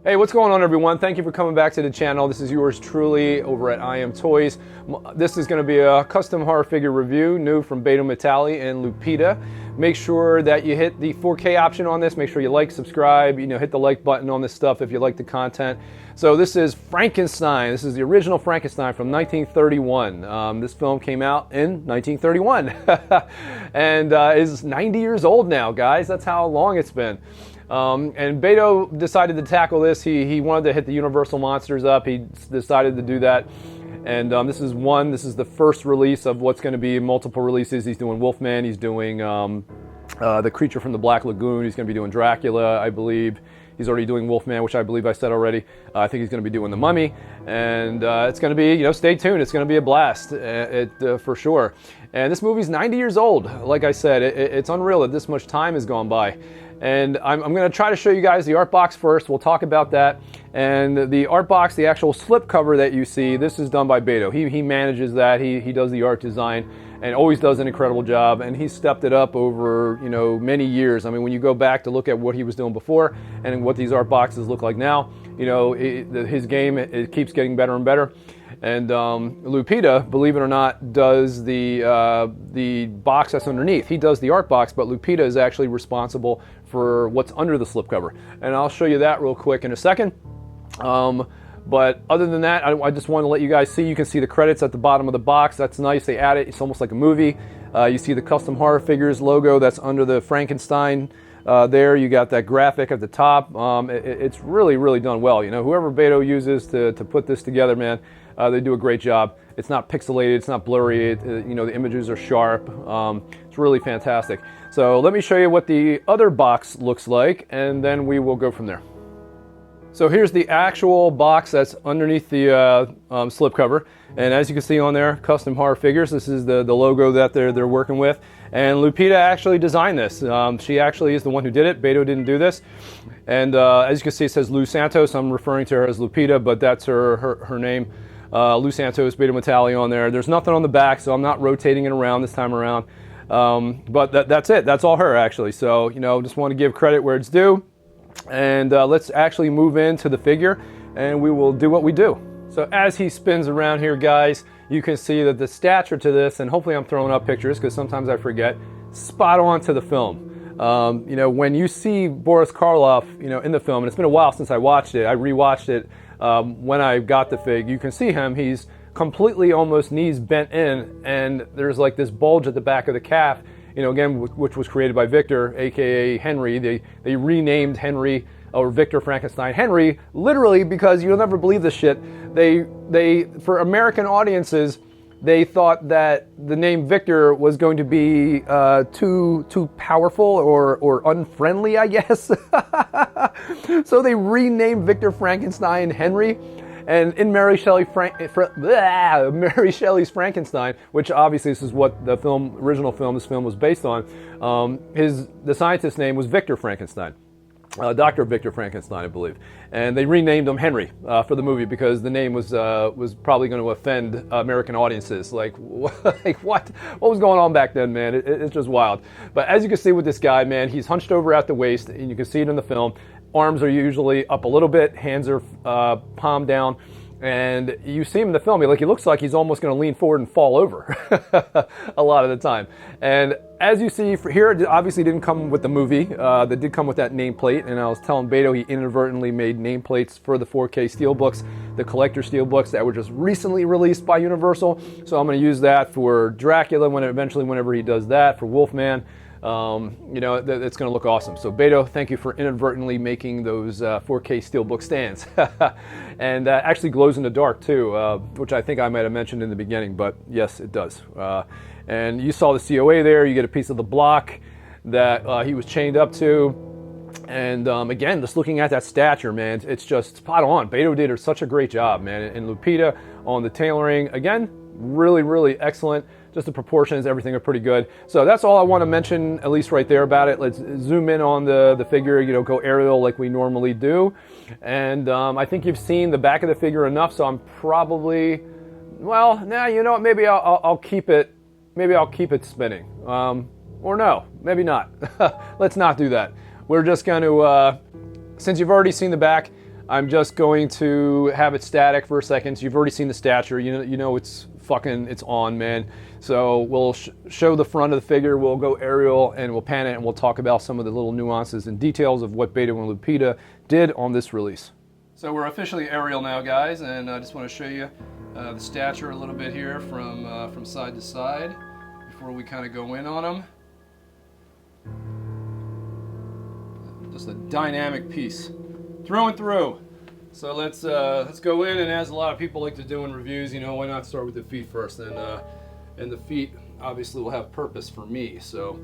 Hey, what's going on, everyone? Thank you for coming back to the channel. This is yours truly over at I Am Toys. This is going to be a custom horror figure review, new from Beto Metalli and Lupita. Make sure that you hit the 4K option on this. Make sure you like, subscribe, hit the like button on this stuff if you like the content. So this is Frankenstein. This is the original Frankenstein from 1931. This film came out in 1931 and is 90 years old now, guys. That's how long it's been. And Beto decided to tackle this. He wanted to hit the Universal monsters up. He decided to do that. And this is the first release of what's going to be multiple releases. He's doing Wolfman. He's doing the Creature from the Black Lagoon. He's going to be doing Dracula, I believe. He's already doing Wolfman, which I believe I said already. I think he's going to be doing The Mummy. And it's going to be, stay tuned. It's going to be a blast, for sure. And this movie's 90 years old. Like I said, it's unreal that this much time has gone by. And I'm going to try to show you guys the art box first. We'll talk about that. And the art box, the actual slip cover that you see, this is done by Beto. He manages that. He does the art design and always does an incredible job. And he's stepped it up over, many years. I mean, when you go back to look at what he was doing before and what these art boxes look like now, his game, it keeps getting better and better. And Lupita, believe it or not, does the box that's underneath. He does the art box, but Lupita is actually responsible for what's under the slipcover. And I'll show you that real quick in a second. But other than that, I just want to let you guys see. You can see the credits at the bottom of the box. That's nice. They add it. It's almost like a movie. You see the Custom Horror Figures logo that's under the Frankenstein. There you got that graphic at the top. It's really, really done well. Whoever Beto uses to put this together, man, they do a great job. It's not pixelated, it's not blurry, the images are sharp. It's really fantastic. So let me show you what the other box looks like, and then we will go from there. So here's the actual box that's underneath the slipcover. And as you can see on there, Custom Horror Figures. This is the logo that they're working with. And Lupita actually designed this. She actually is the one who did it. Beto didn't do this. And as you can see, it says Lou Santos. I'm referring to her as Lupita, but that's her name. Lou Santos, Beto Metalli on there. There's nothing on the back, so I'm not rotating it around this time around. But that's it. That's all her, actually. So, just want to give credit where it's due. And let's actually move into the figure, and we will do what we do. So as he spins around here, guys, you can see that the stature to this, and hopefully I'm throwing up pictures because sometimes I forget, spot on to the film. When you see Boris Karloff, in the film, and it's been a while since I watched it, I rewatched it when I got the fig, you can see him, he's completely almost knees bent in, and there's like this bulge at the back of the calf, again, which was created by Victor, aka Henry. They renamed Henry, or Victor Frankenstein Henry, literally because you'll never believe this shit. They for American audiences, they thought that the name Victor was going to be too powerful or unfriendly, I guess. So they renamed Victor Frankenstein Henry. And in Mary Shelley's Frankenstein, which obviously this is what the original film was based on, the scientist's name was Victor Frankenstein. Dr. Victor Frankenstein, I believe. And they renamed him Henry for the movie because the name was probably going to offend American audiences. Like what was going on back then, man? It's just wild. But as you can see with this guy, man, he's hunched over at the waist, and you can see it in the film. Arms are usually up a little bit, hands are palm down, and you see him in the film, he looks like he's almost going to lean forward and fall over a lot of the time. And as you see here, it obviously didn't come with the movie. That did come with that nameplate, and I was telling Beto he inadvertently made nameplates for the 4K steelbooks, the collector steelbooks that were just recently released by Universal. So I'm going to use that for Dracula whenever he does that, for Wolfman. It's going to look awesome. So Beto, thank you for inadvertently making those 4K steelbook stands. And actually glows in the dark too, which I think I might have mentioned in the beginning, but yes, it does. And you saw the COA there. You get a piece of the block that he was chained up to. And again, just looking at that stature, man, it's just spot on. Beto did such a great job, man. And Lupita on the tailoring, again, really, really excellent. Just the proportions, everything are pretty good. So that's all I want to mention, at least right there about it. Let's zoom in on the figure, go aerial like we normally do. And I think you've seen the back of the figure enough, so I'm probably, maybe I'll keep it. Maybe I'll keep it spinning. Or no, maybe not. Let's not do that. We're just going to, since you've already seen the back, I'm just going to have it static for a second. So you've already seen the stature. You know it's on, man. So we'll show the front of the figure. We'll go aerial and we'll pan it, and we'll talk about some of the little nuances and details of what Beto and Lupita did on this release. So we're officially aerial now, guys, and I just want to show you the stature a little bit here from side to side before we kind of go in on them. Just a dynamic piece, through and through. So let's go in, and as a lot of people like to do in reviews, you know, why not start with the feet first? And the feet obviously will have purpose for me. So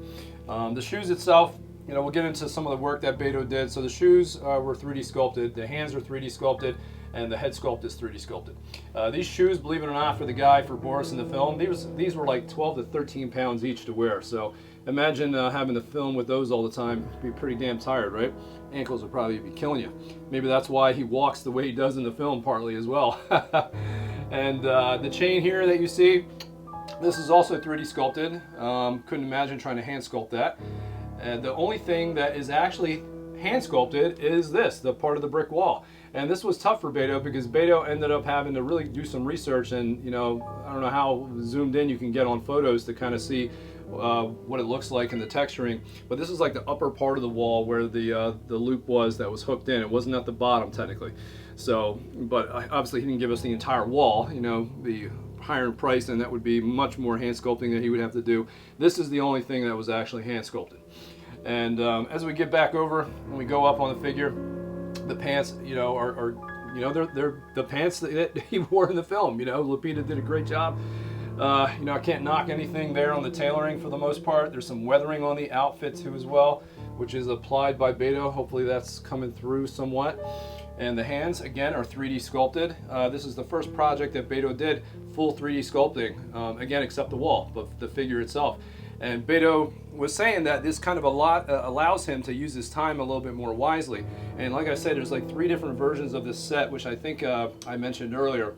the shoes itself, you know, we'll get into some of the work that Beto did. So the shoes were 3D sculpted, the hands are 3D sculpted, and the head sculpt is 3D sculpted. These shoes, believe it or not, for Boris in the film, these were like 12 to 13 pounds each to wear. So imagine having to film with those all the time. You'd be pretty damn tired, right? Ankles would probably be killing you. Maybe that's why he walks the way he does in the film, partly as well. And the chain here that you see, this is also 3D sculpted. Couldn't imagine trying to hand sculpt that. And the only thing that is actually hand sculpted is this, the part of the brick wall. And this was tough for Beto because Beto ended up having to really do some research, and you know, I don't know how zoomed in you can get on photos to kind of see what it looks like in the texturing, but this is like the upper part of the wall where the loop was that was hooked in. It wasn't at the bottom technically. So, but obviously he didn't give us the entire wall, you know, the higher in price, and that would be much more hand sculpting that he would have to do. This is the only thing that was actually hand sculpted. And as we get back over and we go up on the figure, the pants, you know, are you know, they're the pants that he wore in the film. You know, Lupita did a great job. You know, I can't knock anything there on the tailoring for the most part. There's some weathering on the outfit too as well, which is applied by Beto. Hopefully that's coming through somewhat. And the hands, again, are 3D sculpted. This is the first project that Beto did full 3D sculpting, again, except the wall, but the figure itself. And Beto was saying that this kind of allows him to use his time a little bit more wisely. And like I said, there's like 3 different versions of this set, which I think I mentioned earlier.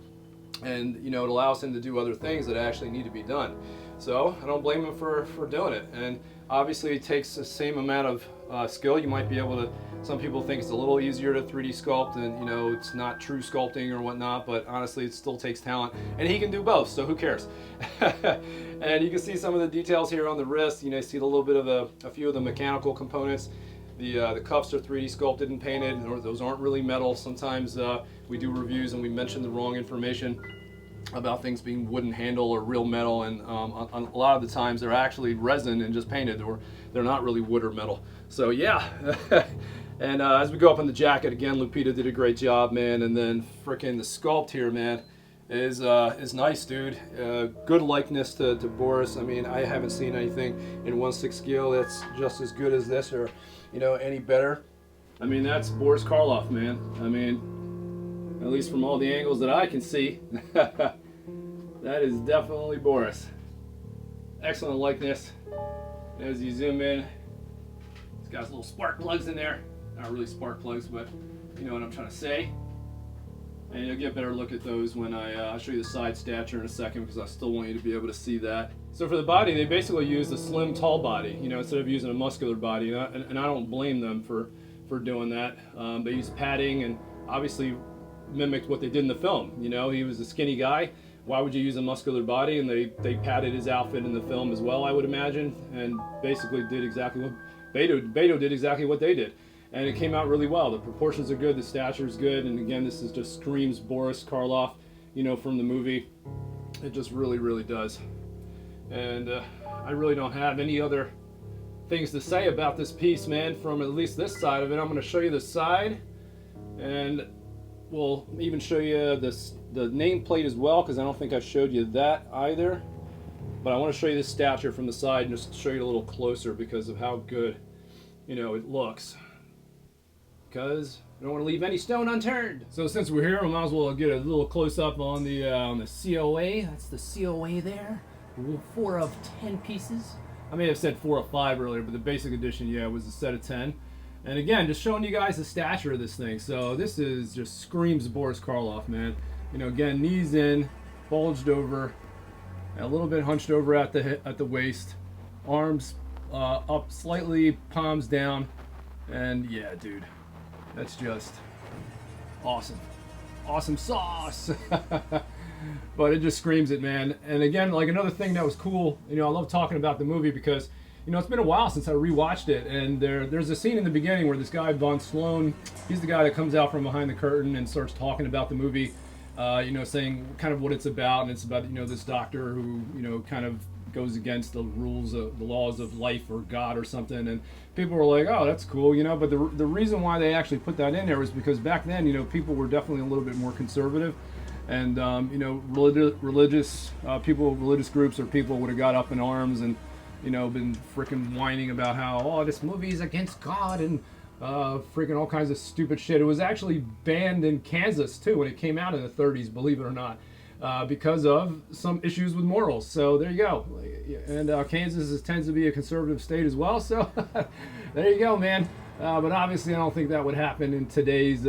And you know, it allows him to do other things that actually need to be done. So I don't blame him for doing it. And obviously it takes the same amount of skill. You might be able to, some people think it's a little easier to 3D sculpt, and you know, it's not true sculpting or whatnot, but honestly it still takes talent, and he can do both, so who cares? And you can see some of the details here on the wrist. You know, you see a little bit of a few of the mechanical components. The cuffs are 3D sculpted and painted, and those aren't really metal. Sometimes we do reviews and we mention the wrong information about things being wooden handle or real metal, and a lot of the times they're actually resin and just painted, or they're not really wood or metal. So yeah. And as we go up on the jacket, again, Lupita did a great job, man. And then frickin' the sculpt here, man, is nice, dude. Good likeness to Boris. I mean, I haven't seen anything in 1/6 scale that's just as good as this, or you know, any better. I mean, that's Boris Karloff, man. I mean, at least from all the angles that I can see, that is definitely Boris. Excellent likeness. As you zoom in, it's got little spark plugs in there. Not really spark plugs, but you know what I'm trying to say. And you'll get a better look at those when I'll show you the side stature in a second, because I still want you to be able to see that. So for the body, they basically used a slim, tall body, you know, instead of using a muscular body, and I don't blame them for doing that. They used padding and obviously mimicked what they did in the film. You know, he was a skinny guy. Why would you use a muscular body? And they padded his outfit in the film as well, I would imagine, and basically did exactly what Beto did exactly what they did. And it came out really well. The proportions are good, the stature is good, and again, this is just screams Boris Karloff, you know, from the movie. It just really, really does. And I really don't have any other things to say about this piece, man, from at least this side of it. I'm going to show you the side, and we'll even show you the nameplate as well, because I don't think I showed you that either. But I want to show you the stature from the side and just show you a little closer because of how good, you know, it looks. Because I don't want to leave any stone unturned. So since we're here, I might as well get a little close up on the COA. That's the COA there. 4 of 10 pieces. I may have said 4 of 5 earlier, but the basic edition, yeah, was a set of 10. And again, just showing you guys the stature of this thing. So this is just screams Boris Karloff, man. You know, again, knees in, bulged over, a little bit hunched over at the waist, arms up slightly, palms down, and yeah, dude. That's just Awesome. Awesome sauce. But it just screams it, man. And again, like another thing that was cool, you know, I love talking about the movie because, you know, it's been a while since I rewatched it, and there's a scene in the beginning where this guy, Von Sloan, he's the guy that comes out from behind the curtain and starts talking about the movie, you know, saying kind of what it's about, and it's about, you know, this doctor who, you know, kind of goes against the rules of the laws of life or God or something, and people were like, oh, that's cool, you know, but the reason why they actually put that in there was because back then, you know, people were definitely a little bit more conservative, and you know, religious people, religious groups or people would have got up in arms and, you know, been freaking whining about how, oh, this movie's against God and freaking all kinds of stupid shit. It was actually banned in Kansas too when it came out in the 30s, believe it or not. Because of some issues with morals. So there you go. And Kansas tends to be a conservative state as well. So there you go, man. But obviously I don't think that would happen in today's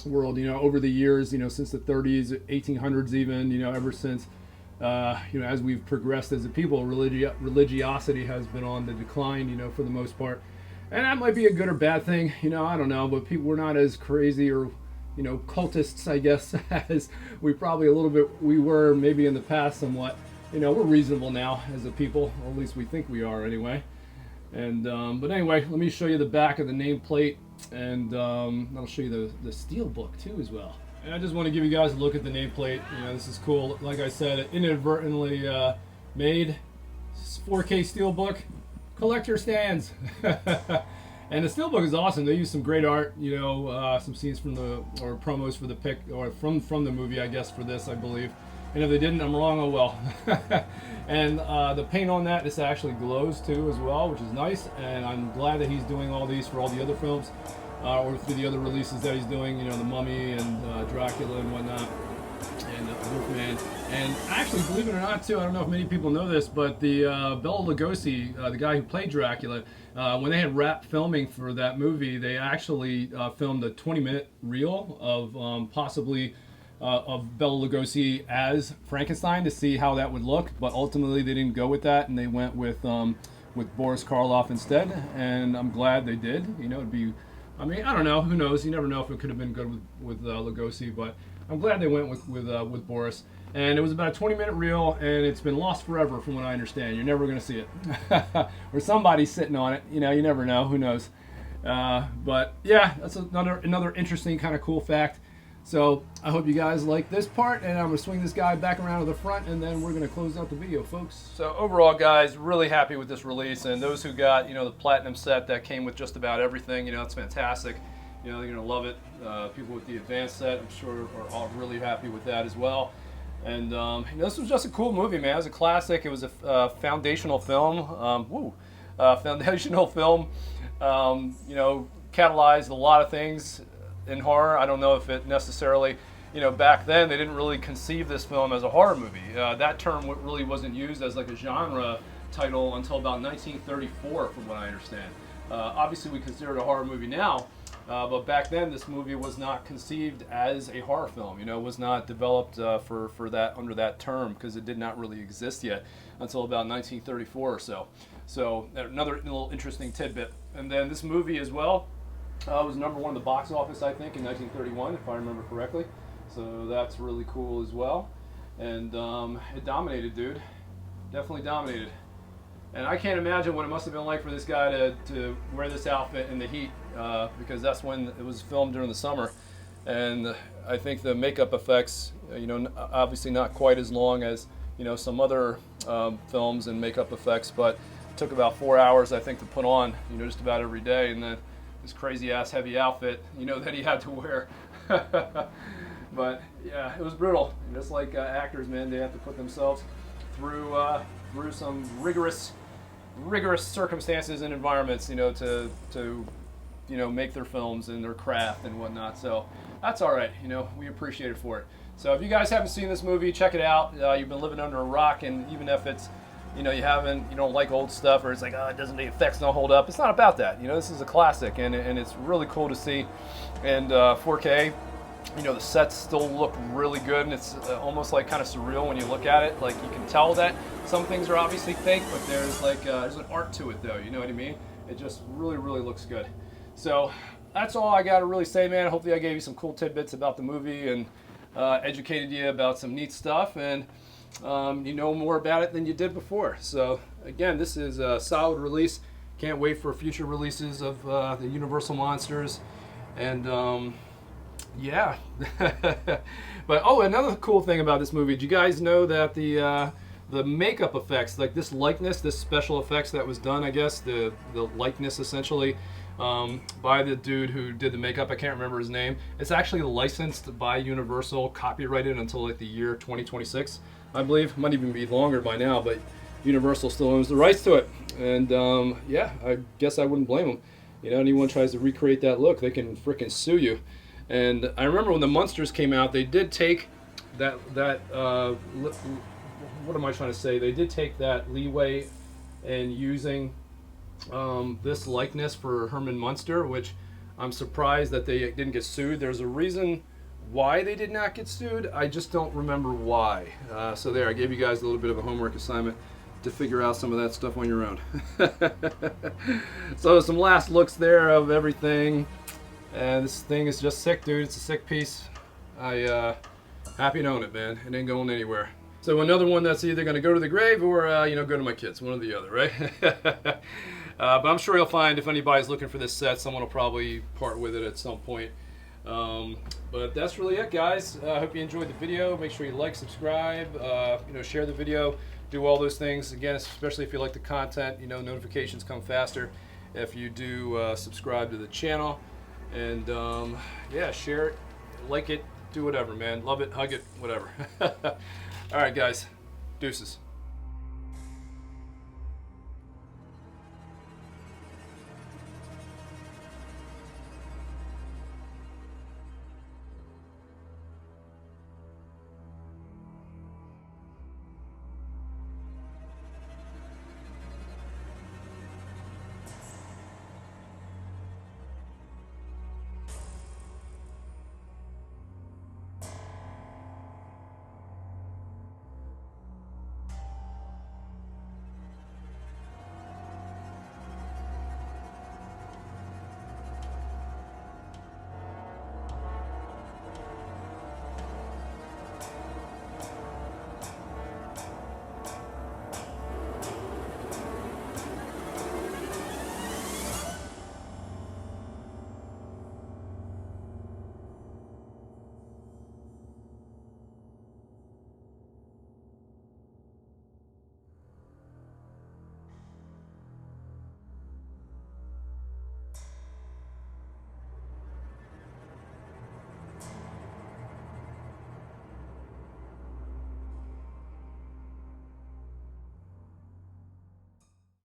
world. You know, over the years, you know, since the 30s, 1800s even, you know, ever since, you know, as we've progressed as a people, religiosity has been on the decline, you know, for the most part. And that might be a good or bad thing, you know, I don't know. But people were not as crazy or, you know, cultists, I guess, as we were maybe in the past somewhat. You know, we're reasonable now as a people, or at least we think we are anyway. And but anyway, let me show you the back of the nameplate, and I'll show you the steel book too as well. And I just want to give you guys a look at the nameplate. You know, this is cool. Like I said, inadvertently made 4K steel book, collector stands. And the steelbook is awesome. They use some great art, you know, some scenes from or promos for the pic, or from the movie, I guess, for this, I believe. And if they didn't, I'm wrong, oh well. And the paint on that, this actually glows too as well, which is nice. And I'm glad that he's doing all these for all the other films, or for the other releases that he's doing, you know, The Mummy and Dracula and whatnot, and Wolfman. And actually, believe it or not, too, I don't know if many people know this, but the Bela Lugosi, the guy who played Dracula, when they had wrapped filming for that movie, they actually filmed a 20-minute reel of possibly of Bela Lugosi as Frankenstein to see how that would look. But ultimately, they didn't go with that, and they went with Boris Karloff instead. And I'm glad they did. You know, it'd be, I mean, I don't know, who knows? You never know if it could have been good with Lugosi, but I'm glad they went with Boris. And it was about a 20-minute reel, and it's been lost forever from what I understand. You're never going to see it. Or somebody's sitting on it. You know, you never know. Who knows? But yeah, that's another interesting kind of cool fact. So I hope you guys like this part, and I'm going to swing this guy back around to the front, and then we're going to close out the video, folks. So overall, guys, really happy with this release. And those who got, you know, the platinum set that came with just about everything, you know, it's fantastic. You know, they're going to love it. People with the advanced set, I'm sure, are all really happy with that as well. And you know, this was just a cool movie, man. It was a classic. It was a foundational film. Foundational film. You know, catalyzed a lot of things in horror. I don't know if it necessarily, you know, back then they didn't really conceive this film as a horror movie. That term really wasn't used as like a genre title until about 1934, from what I understand. Obviously, we consider it a horror movie now. But back then, this movie was not conceived as a horror film. You know, it was not developed for that under that term because it did not really exist yet until about 1934 or so. So another little interesting tidbit. And then this movie as well was #1 in the box office, I think, in 1931, if I remember correctly. So that's really cool as well. And it dominated, dude. Definitely dominated. And I can't imagine what it must have been like for this guy to wear this outfit in the heat, because that's when it was filmed during the summer. And I think the makeup effects, you know, obviously not quite as long as, you know, some other films and makeup effects, but it took about 4 hours, I think, to put on, you know, just about every day. And then this crazy ass heavy outfit, you know, that he had to wear. But yeah, it was brutal. And just like actors, man, they have to put themselves through some rigorous circumstances and environments, you know, to you know, make their films and their craft and whatnot. So that's all right, you know, we appreciate it for it. So if you guys haven't seen this movie, check it out. You've been living under a rock, and even if it's, you know, you don't like old stuff, or it's like, oh, the effects don't hold up. It's not about that. You know, this is a classic, and it's really cool to see. And 4K, you know, the sets still look really good, and it's almost like kind of surreal when you look at it. Like, you can tell that some things are obviously fake, but there's like there's an art to it, though. You know what I mean? It just really looks good. So that's all I got to really say, man. Hopefully I gave you some cool tidbits about the movie and educated you about some neat stuff, and you know more about it than you did before. So again, this is a solid release. Can't wait for future releases of the Universal monsters. And yeah. But oh, another cool thing about this movie, did you guys know that the makeup effects, like this likeness, this special effects that was done, I guess, the likeness essentially by the dude who did the makeup, I can't remember his name, it's actually licensed by Universal, copyrighted until like the year 2026, I believe. Might even be longer by now, but Universal still owns the rights to it. And yeah, I guess I wouldn't blame them. You know, anyone tries to recreate that look, they can frickin' sue you. And I remember when the Munsters came out, they did take that what am I trying to say? They did take that leeway in using this likeness for Herman Munster, which I'm surprised that they didn't get sued. There's a reason why they did not get sued. I just don't remember why. So there, I gave you guys a little bit of a homework assignment to figure out some of that stuff on your own. So some last looks there of everything. And this thing is just sick, dude. It's a sick piece. I happy to own it, man. It ain't going anywhere. So another one that's either going to go to the grave or you know, go to my kids, one or the other, right? But I'm sure you'll find, if anybody's looking for this set, someone will probably part with it at some point. But that's really it, guys. I hope you enjoyed the video. Make sure you like, subscribe, you know, share the video, do all those things. Again, especially if you like the content, you know, notifications come faster if you do subscribe to the channel. And yeah, share it, like it, do whatever, man. Love it, hug it, whatever. All right, guys. Deuces.